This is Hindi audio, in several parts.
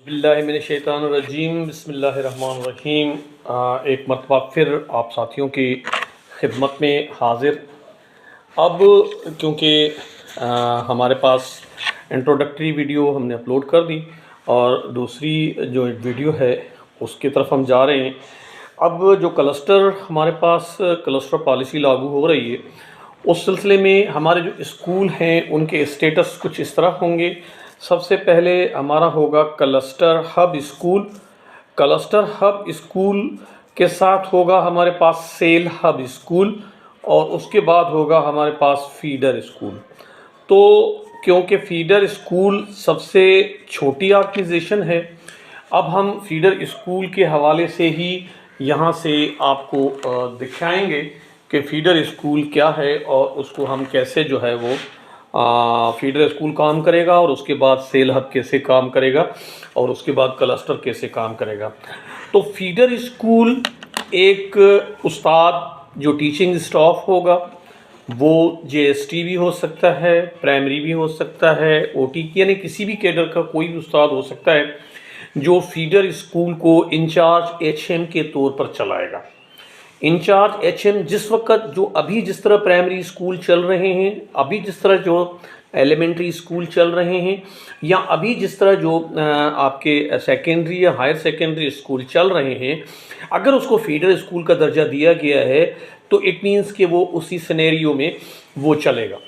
बिल्लाहिमिनश्शैतानिर्रजीम बिस्मिल्लाहिर्रहमानिर्रहीम। एक मरतबा फिर आप साथियों की खिदमत में हाज़िर। अब क्योंकि हमारे पास इंट्रोडक्टरी वीडियो हमने अपलोड कर दी और दूसरी जो वीडियो है उसकी तरफ हम जा रहे हैं। अब जो क्लस्टर हमारे पास क्लस्टर पॉलिसी लागू हो रही है, उस सिलसिले में हमारे जो स्कूल हैं उनके स्टेटस कुछ इस तरह होंगे। सबसे पहले हमारा होगा cluster hub school. Cluster hub school के साथ होगा हमारे पास सेल हब स्कूल और उसके बाद होगा हमारे पास फीडर स्कूल। तो क्योंकि फीडर स्कूल सबसे छोटी ऑर्गेनाइजेशन है, अब हम फीडर स्कूल के हवाले से ही यहाँ से आपको दिखाएंगे कि फीडर स्कूल क्या है और उसको हम कैसे जो है वो फीडर स्कूल काम करेगा और उसके बाद सेल हब कैसे काम करेगा और उसके बाद क्लस्टर कैसे काम करेगा। तो फीडर स्कूल एक उस्ताद जो टीचिंग स्टाफ होगा वो JST भी हो सकता है, प्राइमरी भी हो सकता है, OT यानी किसी भी कैडर का कोई भी उस्ताद हो सकता है जो फीडर स्कूल को इंचार्ज HM के तौर पर चलाएगा। इंचार्ज HM जिस वक्त जो अभी जिस तरह प्राइमरी स्कूल चल रहे हैं, अभी जिस तरह जो एलिमेंट्री स्कूल चल रहे हैं, या अभी जिस तरह जो आपके सेकेंडरी या हायर सेकेंडरी स्कूल चल रहे हैं, अगर उसको फीडर स्कूल का दर्जा दिया गया है तो इट मीन्स कि वो उसी सिनेरियो में वो चलेगा।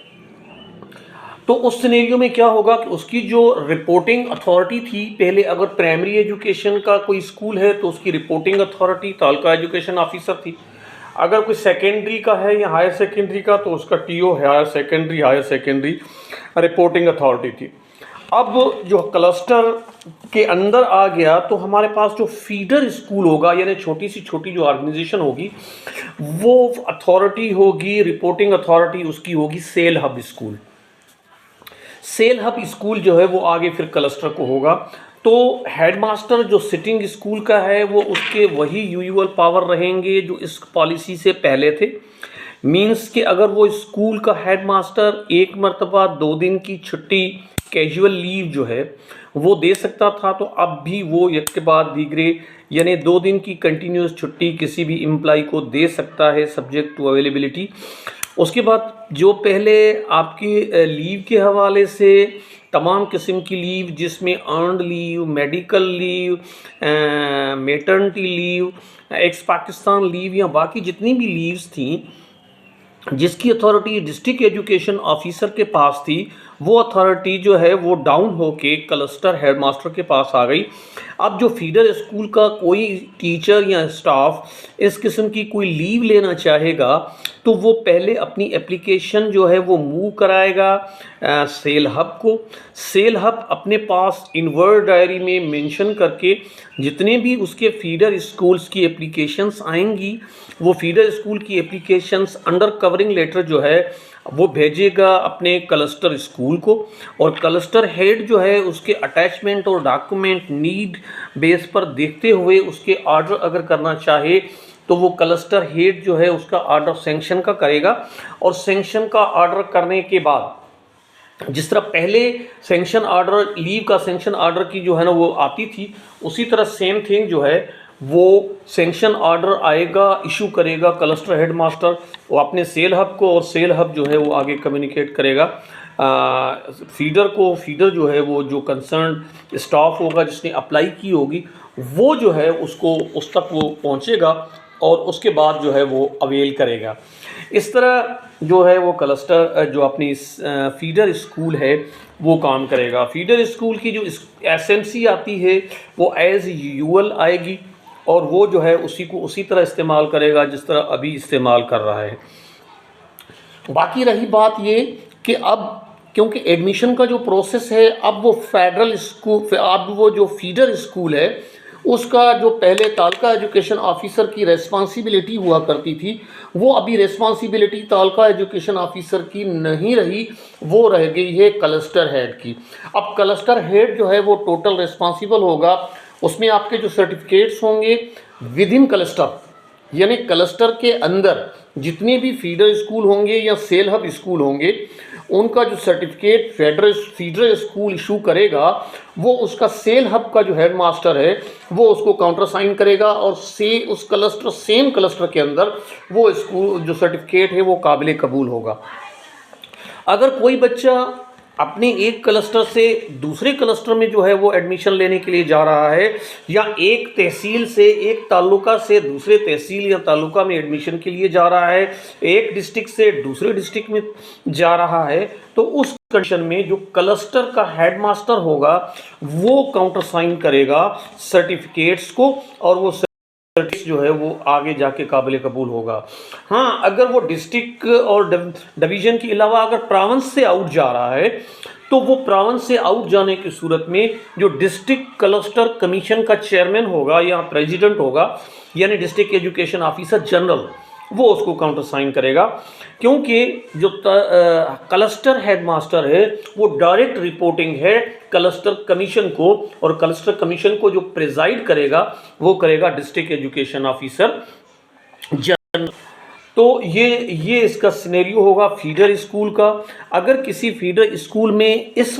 तो उस सिनेरियो में क्या होगा कि उसकी जो रिपोर्टिंग अथॉरिटी थी, पहले अगर प्राइमरी एजुकेशन का कोई स्कूल है तो उसकी reporting authority taluka education officer थी। अगर कोई सेकेंडरी का है या हायर सेकेंडरी का तो उसका TO higher secondary reporting authority थी। अब जो क्लस्टर के अंदर आ गया तो हमारे पास जो फीडर स्कूल होगा यानी छोटी सी छोटी जो ऑर्गेनाइजेशन होगी वो अथॉरिटी होगी, रिपोर्टिंग अथॉरिटी उसकी होगी cell hub school. Cell hub school जो है वो आगे फिर क्लस्टर को होगा। तो हेडमास्टर जो सिटिंग स्कूल का है वो उसके वही यूजुअल पावर रहेंगे जो इस पॉलिसी से पहले थे। मीन्स कि अगर वो स्कूल का हेडमास्टर एक मरतबा 2 दिन की छुट्टी कैजुअल लीव जो है वो दे सकता था, तो अब भी वो एक के बाद दीगरे यानी 2 दिन की कंटिन्यूस छुट्टी किसी भी एम्प्लॉय को दे सकता है सब्जेक्ट टू अवेलेबिलिटी। उसके बाद जो पहले आपकी लीव के हवाले से तमाम किस्म की लीव जिसमें earned leave, medical leave, maternity leave, x Pakistan leave या बाकी जितनी भी लीव्स थी जिसकी अथॉरिटी डिस्ट्रिक्ट एजुकेशन ऑफिसर के पास थी, वो अथॉरिटी जो है वो डाउन होके क्लस्टर हेडमास्टर के पास आ गई। अब जो फीडर स्कूल का कोई टीचर या स्टाफ इस किस्म की कोई लीव लेना चाहेगा तो वो पहले अपनी एप्लीकेशन जो है वो मूव कराएगा सेल हब को। सेल हब अपने पास इनवर्ड डायरी में मेंशन करके जितने भी उसके फीडर स्कूल्स की एप्लीकेशंस आएंगी वो फीडर स्कूल की एप्लीकेशंस अंडर कवरिंग लेटर जो है वो भेजेगा अपने क्लस्टर स्कूल को, और क्लस्टर हेड जो है उसके अटैचमेंट और डॉक्यूमेंट नीड बेस पर देखते हुए उसके ऑर्डर अगर करना चाहे तो वो क्लस्टर हेड जो है उसका ऑर्डर सेंक्शन का करेगा। और सेंक्शन का ऑर्डर करने के बाद जिस तरह पहले सेंक्शन ऑर्डर लीव का सेंक्शन ऑर्डर की जो है ना वो आती थी, उसी तरह सेम थिंग जो है वो सेंक्शन ऑर्डर आएगा, इशू करेगा क्लस्टर हेडमास्टर वो अपने सेल हब को, और सेल हब जो है वो आगे कम्युनिकेट करेगा फीडर को। फीडर जो है वो जो कंसर्न स्टाफ होगा जिसने अप्लाई की होगी वो जो है उसको उस तक वो पहुंचेगा और उसके बाद जो है वो अवेल करेगा। इस तरह जो है वो क्लस्टर जो अपनी फीडर स्कूल है वो काम करेगा। फीडर स्कूल की जो SMC आती है वो एज़ यूजुअल आएगी और वो जो है उसी को उसी तरह इस्तेमाल करेगा जिस तरह अभी इस्तेमाल कर रहा है। बाकी रही बात ये कि अब क्योंकि एडमिशन का जो प्रोसेस है अब वो फेडरल स्कूल, अब वो जो फीडर स्कूल है उसका जो पहले तालुका एजुकेशन ऑफिसर की रेस्पॉन्सिबिलिटी हुआ करती थी वो अभी रेस्पॉन्सिबिलिटी तालुका एजुकेशन ऑफिसर की नहीं रही, वो रह गई है क्लस्टर हेड की। अब क्लस्टर हेड जो है वो टोटल रिस्पॉन्सिबल होगा, उसमें आपके जो सर्टिफिकेट्स होंगे विद इन क्लस्टर यानी क्लस्टर के अंदर जितने भी फीडर स्कूल होंगे या सेल हब स्कूल होंगे उनका जो सर्टिफिकेट फीडर स्कूल इशू करेगा, वो उसका सेल हब का जो हेड मास्टर है वो उसको काउंटर साइन करेगा और उस क्लस्टर, सेम क्लस्टर के अंदर वो स्कूल जो सर्टिफिकेट है वो काबिल कबूल होगा। अगर कोई बच्चा अपने एक क्लस्टर से दूसरे क्लस्टर में जो है वो एडमिशन लेने के लिए जा रहा है, या एक तहसील से, एक तालुका से दूसरे तहसील या तालुका में एडमिशन के लिए जा रहा है, एक डिस्ट्रिक्ट से दूसरे डिस्ट्रिक्ट में जा रहा है, तो उस कंडीशन में जो क्लस्टर का हेडमास्टर होगा वो काउंटर साइन करेगा सर्टिफिकेट्स को, और वो जो है वो आगे जाके काबिल कबूल होगा। हाँ, अगर वो डिस्ट्रिक्ट और डिवीज़न के अलावा अगर प्रोविंस से आउट जा रहा है, तो वो प्रोविंस से आउट जाने की सूरत में जो डिस्ट्रिक्ट क्लस्टर कमीशन का चेयरमैन होगा या प्रेसिडेंट होगा, यानी डिस्ट्रिक्ट एजुकेशन ऑफिसर जनरल, वो उसको काउंटर साइन करेगा। क्योंकि जो क्लस्टर हेडमास्टर है वो डायरेक्ट रिपोर्टिंग है क्लस्टर कमीशन को, और क्लस्टर कमीशन को जो प्रिजाइड करेगा वो करेगा डिस्ट्रिक्ट एजुकेशन ऑफिसर जनरल। तो ये इसका सिनेरियो होगा फीडर स्कूल का। अगर किसी फीडर स्कूल में इस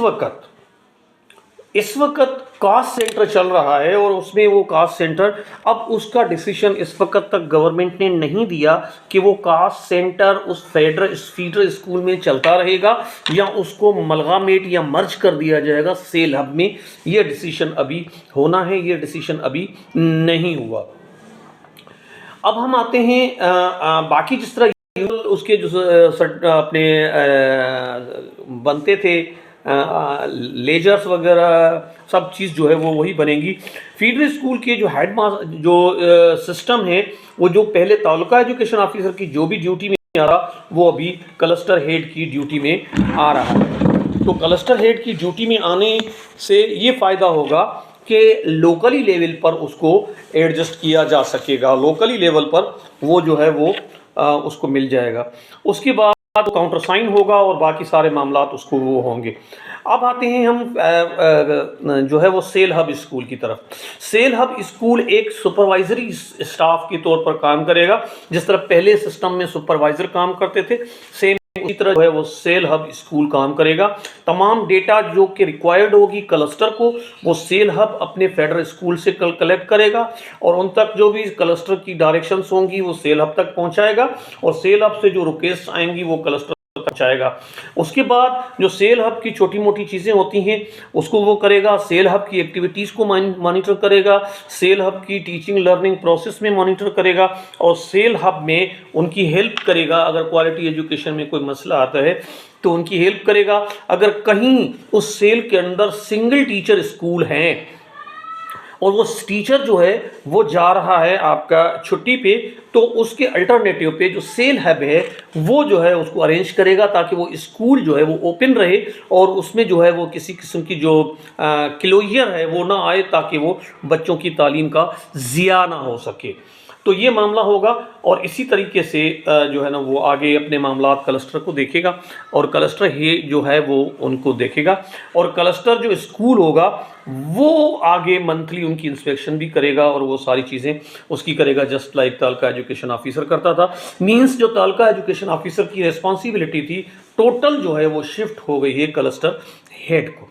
वक्त कास्ट सेंटर चल रहा है और उसमें वो कास्ट सेंटर, अब उसका डिसीजन इस वक्त तक गवर्नमेंट ने नहीं दिया कि वो कास्ट सेंटर उस फीडर स्कूल में चलता रहेगा या उसको मलगामेट या मर्ज कर दिया जाएगा सेल हब में। ये डिसीजन अभी होना है, ये डिसीजन अभी नहीं हुआ। अब हम आते हैं बाकी जिस तरह उसके जो अपने बनते थे लेजर्स वगैरह सब चीज़ जो है वो वही बनेगी। फीडर स्कूल के जो सिस्टम है वो जो पहले तालुका एजुकेशन ऑफिसर की जो भी ड्यूटी में आ रहा, वो अभी क्लस्टर हेड की ड्यूटी में आ रहा है। तो क्लस्टर हेड की ड्यूटी में आने से ये फ़ायदा होगा कि लोकली लेवल पर उसको एडजस्ट किया जा सकेगा, लोकली लेवल पर वो जो है वो उसको मिल जाएगा। उसके बाद तो काउंटर साइन होगा और बाकी सारे मामलात उसको वो होंगे। अब आते हैं हम जो है वो सेल हब स्कूल की तरफ। सेल हब स्कूल एक सुपरवाइजरी स्टाफ के तौर पर काम करेगा। जिस तरह पहले सिस्टम में सुपरवाइजर काम करते थे, सेम इसी तरह जो है वो सेल हब स्कूल काम करेगा। तमाम डेटा जो कि रिक्वायर्ड होगी क्लस्टर को, वो सेल हब अपने फेडरल स्कूल से कलेक्ट करेगा और उन तक जो भी क्लस्टर की डायरेक्शंस होंगी वो सेल हब तक पहुंचाएगा, और सेल हब से जो रिक्वेस्ट आएंगी वो क्लस्टर पहुंचाएगा। उसके बाद जो सेल हब की छोटी मोटी चीज़ें होती हैं उसको वो करेगा, सेल हब की एक्टिविटीज़ को मॉनिटर करेगा, सेल हब की टीचिंग लर्निंग प्रोसेस में मॉनिटर करेगा, और सेल हब में उनकी हेल्प करेगा। अगर क्वालिटी एजुकेशन में कोई मसला आता है तो उनकी हेल्प करेगा। अगर कहीं उस सेल के अंदर सिंगल टीचर स्कूल हैं और वो टीचर जो है वो जा रहा है आपका छुट्टी पे, तो उसके अल्टरनेटिव पे जो सेल हब है वो जो है उसको अरेंज करेगा ताकि वो स्कूल जो है वो ओपन रहे और उसमें जो है वो किसी किस्म की जो क्लोजर है वो ना आए, ताकि वो बच्चों की तालीम का ज़िया ना हो सके। तो ये मामला होगा, और इसी तरीके से जो है ना वो आगे अपने मामलात क्लस्टर को देखेगा और क्लस्टर ही जो है वो उनको देखेगा, और क्लस्टर जो स्कूल होगा वो आगे मंथली उनकी इंस्पेक्शन भी करेगा और वो सारी चीज़ें उसकी करेगा, just like taluka education officer करता था। मींस जो तालुका एजुकेशन ऑफिसर की रिस्पॉन्सिबिलिटी थी टोटल जो है वो शिफ्ट हो गई है क्लस्टर हेड को।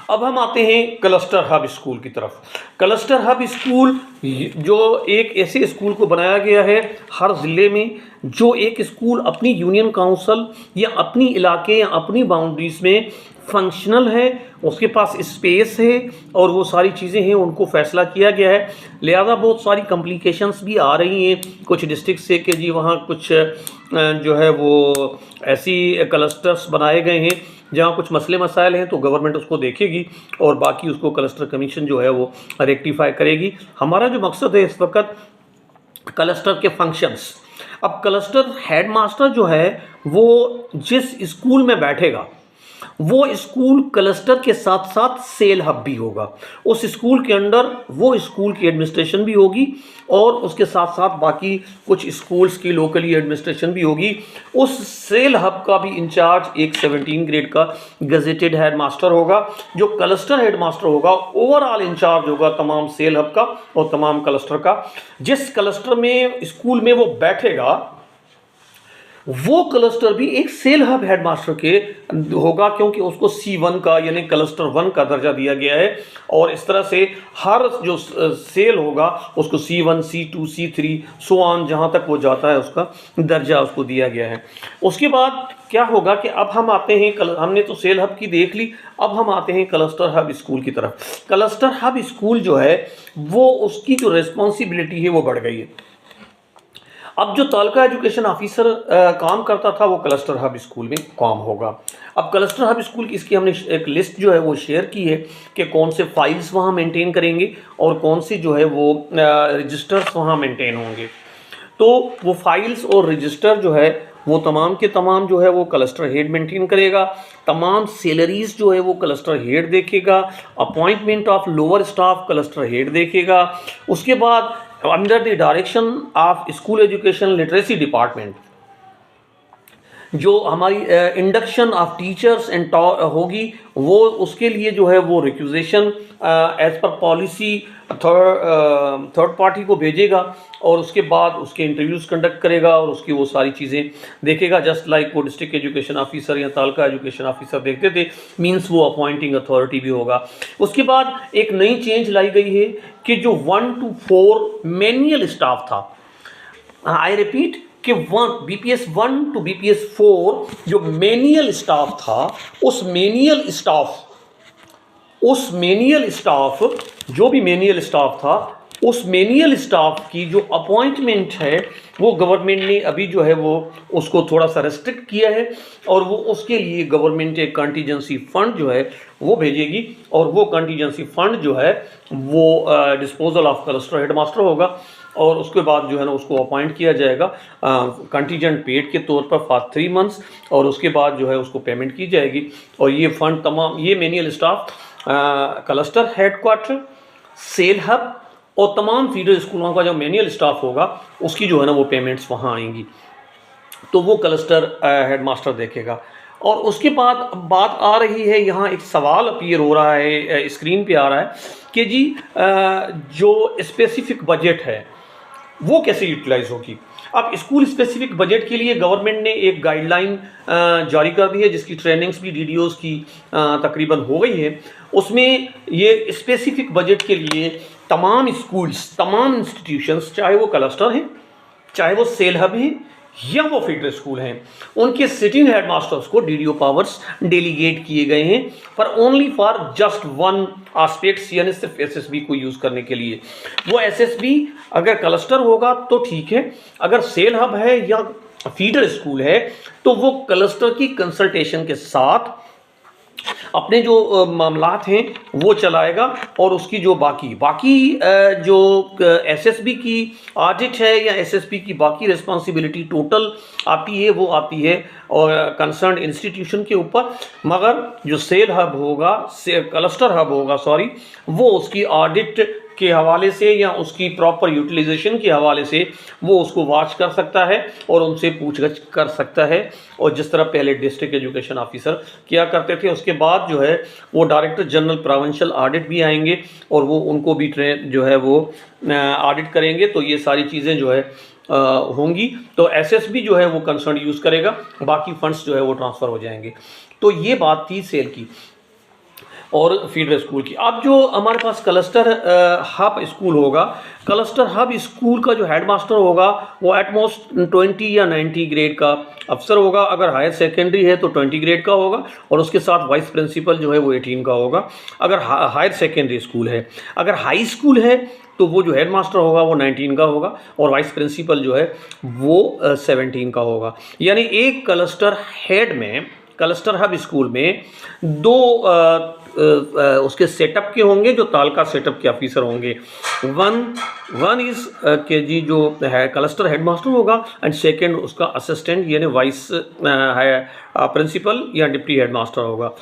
अब हम आते हैं क्लस्टर हब स्कूल की तरफ। क्लस्टर हब स्कूल जो एक ऐसे स्कूल को बनाया गया है हर ज़िले में, जो एक स्कूल अपनी यूनियन काउंसिल या अपनी इलाके या अपनी बाउंड्रीज़ में फंक्शनल है, उसके पास स्पेस है और वो सारी चीज़ें हैं, उनको फैसला किया गया है। लिहाजा बहुत सारी कॉम्प्लिकेशंस भी आ रही हैं कुछ डिस्ट्रिक्ट से कि जी वहाँ कुछ जो है वो ऐसी क्लस्टर्स बनाए गए हैं जहाँ कुछ मसले मसाइल हैं, तो गवर्नमेंट उसको देखेगी और बाकी उसको क्लस्टर कमीशन जो है वो रेक्टिफाई करेगी। हमारा जो मकसद है इस वक्त क्लस्टर के फंक्शंस। अब क्लस्टर हेडमास्टर जो है वो जिस स्कूल में बैठेगा वो स्कूल क्लस्टर के साथ साथ सेल हब भी होगा। उस स्कूल के अंदर वो स्कूल की एडमिनिस्ट्रेशन भी होगी और उसके साथ साथ बाकी कुछ स्कूल्स की लोकली एडमिनिस्ट्रेशन भी होगी। उस सेल हब का भी इंचार्ज एक 17 ग्रेड का गजेटेड हेड मास्टर होगा। जो क्लस्टर हेड मास्टर होगा ओवरऑल इंचार्ज होगा तमाम सेल हब का और तमाम क्लस्टर का। जिस क्लस्टर में स्कूल में वो बैठेगा वो क्लस्टर भी एक सेल हब हेडमास्टर के होगा, क्योंकि उसको C1 का यानी क्लस्टर 1 का दर्जा दिया गया है। और इस तरह से हर जो सेल होगा उसको C1, C2, C3 so on, जहाँ तक वो जाता है उसका दर्जा उसको दिया गया है। उसके बाद क्या होगा कि अब हम आते हैं, हमने तो सेल हब की देख ली, अब हम आते हैं क्लस्टर हब स्कूल की तरफ। क्लस्टर हब स्कूल जो है वो उसकी जो रिस्पॉन्सिबिलिटी है वो बढ़ गई है। अब जो तालका एजुकेशन ऑफिसर काम करता था वो क्लस्टर हब स्कूल में काम होगा। अब क्लस्टर हब स्कूल की इसकी हमने एक लिस्ट जो है वो शेयर की है कि कौन से फाइल्स वहाँ मेंटेन करेंगे और कौन से जो है वो रजिस्टर्स वहाँ मेंटेन होंगे। तो वो फाइल्स और रजिस्टर जो है वो तमाम के तमाम जो है वो क्लस्टर हेड मेंटेन करेगा। तमाम सैलरीज जो है वो क्लस्टर हेड देखेगा। Appointment of lower staff cluster head देखेगा। उसके बाद under the direction of school education literacy department जो हमारी इंडक्शन ऑफ टीचर्स एंड होगी, वो उसके लिए जो है वो requisition as per policy third party को भेजेगा और उसके बाद उसके इंटरव्यूज़ कंडक्ट करेगा और उसकी वो सारी चीज़ें देखेगा। जस्ट लाइक वो डिस्ट्रिक्ट एजुकेशन ऑफिसर या तालका एजुकेशन ऑफिसर देखते थे, मींस वो अपॉइंटिंग अथॉरिटी भी होगा। उसके बाद एक नई चेंज लाई गई है कि जो 1 to 4 मैनुअल स्टाफ था, आई रिपीट कि BPS 1 to BPS 4 जो मैनुअल स्टाफ था, उस मैनुअल स्टाफ जो भी मैनुअल स्टाफ था, उस मैनुअल स्टाफ की जो अपॉइंटमेंट है वो गवर्नमेंट ने अभी जो है वो उसको थोड़ा सा रेस्ट्रिक्ट किया है और वो उसके लिए गवर्नमेंट एक कंटीजेंसी फंड जो है वो भेजेगी और वो कंटीजेंसी फंड जो है वो डिस्पोजल ऑफ क्लस्टर हेडमास्टर होगा और उसके बाद जो है ना उसको अपॉइंट किया जाएगा कंटीजेंट पेड के तौर पर फॉर 3 मंथ्स और उसके बाद जो है उसको पेमेंट की जाएगी। और ये फंड तमाम ये manual staff cluster headquarter, cell hub और तमाम फीडर स्कूलों का जो मैनुअल स्टाफ होगा उसकी जो है ना वो पेमेंट्स वहाँ आएंगी, तो वो क्लस्टर हेडमास्टर देखेगा। और उसके बाद बात आ रही है, यहाँ एक सवाल अपीयर हो रहा है, स्क्रीन पे आ रहा है कि जी जो स्पेसिफिक बजट है वो कैसे यूटिलाइज होगी। अब स्कूल स्पेसिफिक बजट के लिए गवर्नमेंट ने एक गाइडलाइन जारी कर दी है जिसकी ट्रेनिंग्स भी DDOs की तकरीबन हो गई है। उसमें ये स्पेसिफिक बजट के लिए तमाम स्कूल्स, तमाम इंस्टीट्यूशंस, चाहे वो क्लस्टर हैं, चाहे वो सेल हब हैं या वो फीडर स्कूल हैं, उनके सिटिंग हेडमास्टर्स को DDO पावर्स डेलीगेट किए गए हैं पर only for just one aspects, यानी सिर्फ SSB को यूज़ करने के लिए। वो SSB अगर क्लस्टर होगा तो ठीक है, अगर सेल हब है या फीडर स्कूल है तो वो क्लस्टर की कंसल्टेशन के साथ अपने जो मामलात हैं वो चलाएगा और उसकी जो बाकी जो SSB की ऑडिट है या SSB की बाकी रिस्पॉन्सिबिलिटी टोटल आती है वो आती है और कंसर्न इंस्टीट्यूशन के ऊपर, मगर जो सेल हब होगा, क्लस्टर हब होगा सॉरी, वो उसकी ऑडिट के हवाले से या उसकी प्रॉपर यूटिलाइजेशन के हवाले से वो उसको वॉच कर सकता है और उनसे पूछगछ कर सकता है। और जिस तरह पहले डिस्ट्रिक्ट एजुकेशन ऑफिसर किया करते थे, उसके बाद जो है वो डायरेक्टर जनरल प्रोविंशियल ऑडिट भी आएंगे और वो उनको भी जो है वो ऑडिट करेंगे। तो ये सारी चीज़ें जो है होंगी, तो SSB जो है वो कंसर्न यूज़ करेगा, बाकी फंड्स जो है वो ट्रांसफ़र हो जाएंगे। तो ये बात थी सेल की और फीडर स्कूल की। अब जो हमारे पास क्लस्टर हब स्कूल होगा, क्लस्टर हब स्कूल का जो हेडमास्टर होगा वो एटमोस्ट 20 या 90 ग्रेड का अफसर होगा। अगर हायर सेकेंडरी है तो 20 ग्रेड का होगा और उसके साथ वाइस प्रिंसिपल जो है वो 18 का होगा, अगर हायर सेकेंडरी स्कूल है। अगर हाई स्कूल है तो वो जो हेडमास्टर होगा वो 19 का होगा और वाइस प्रिंसिपल जो है वो 17 का होगा। यानी एक क्लस्टर हेड में, क्लस्टर हब स्कूल में दो उसके सेटअप के होंगे जो तालका सेटअप के ऑफिसर होंगे। वन इज़ के जी जो है क्लस्टर हेडमास्टर होगा एंड सेकंड उसका असिस्टेंट यानी वाइस प्रिंसिपल या डिप्टी हेडमास्टर होगा।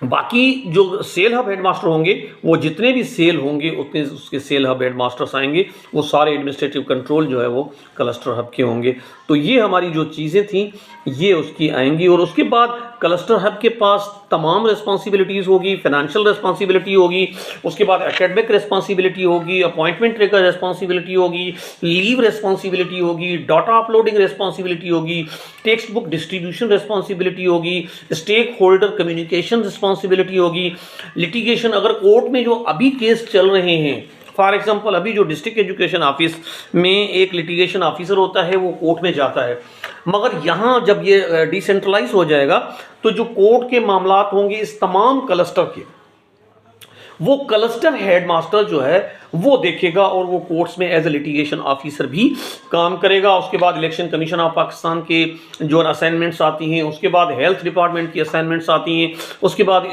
बाकी जो सेल हब हेडमास्टर होंगे वो जितने भी सेल होंगे उतने उसके सेल हब हेडमास्टर्स आएंगे, वो सारे एडमिनिस्ट्रेटिव कंट्रोल जो है वो क्लस्टर हब के होंगे। तो ये हमारी जो चीज़ें थी ये उसकी आएंगी। और उसके बाद क्लस्टर हेड के पास तमाम रिस्पॉन्सिबिलिटीज़ होगी, फाइनेंशियल रिस्पॉन्सिबिलिटी होगी, उसके बाद एकेडमिक रिस्पॉन्सिबिलिटी होगी, अपॉइंटमेंट ट्रेकर रिस्पॉन्सिबिलिटी होगी, लीव रिस्पॉन्सिबिलिटी होगी, डाटा अपलोडिंग रिस्पॉन्सिबिलिटी होगी, टेक्स्ट बुक डिस्ट्रीब्यूशन रिस्पॉन्सिबिलिटी होगी, स्टेक होल्डर कम्युनिकेशन रिस्पॉन्सिबिलिटी होगी, लिटिगेशन अगर कोर्ट में जो अभी केस चल रहे हैं, फॉर एग्जांपल अभी जो डिस्ट्रिक्ट एजुकेशन ऑफिस में एक लिटिगेशन ऑफिसर होता है वो कोर्ट में जाता है, मगर यहाँ जब ये डिसेंट्रलाइज हो जाएगा तो जो कोर्ट के मामलात होंगे इस तमाम क्लस्टर के, वो क्लस्टर हेडमास्टर जो है वो देखेगा और वो कोर्ट्स में एज ए लिटिगेशन ऑफिसर भी काम करेगा। उसके बाद इलेक्शन कमीशन ऑफ पाकिस्तान के जो असाइनमेंट्स आती हैं, उसके बाद हेल्थ डिपार्टमेंट की असाइनमेंट्स आती हैं, उसके बाद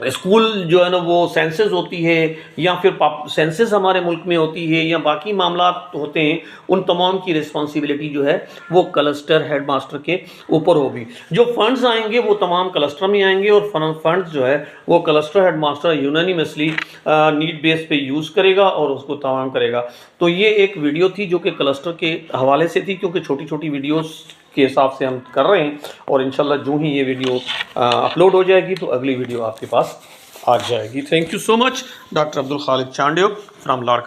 स्कूल जो है ना वो सेंसस होती है या फिर सेंसस हमारे मुल्क में होती है या बाकी मामला होते हैं, उन तमाम की रिस्पॉन्सिबिलिटी जो है वो क्लस्टर हेडमास्टर के ऊपर होगी। जो फंड्स आएंगे वो तमाम क्लस्टर में आएंगे और फंड्स जो है वो cluster headmaster unanimously need base पे यूज़ करेगा और उसको तमाम करेगा। तो ये एक वीडियो थी जो कि क्लस्टर के हवाले से थी, क्योंकि छोटी छोटी वीडियोस के हिसाब से हम कर रहे हैं और इंशाल्लाह जो ही ये वीडियो अपलोड हो जाएगी तो अगली वीडियो आपके पास आ जाएगी। Thank you so much. Doctor Abdul Khalid Chandiok from Larkana.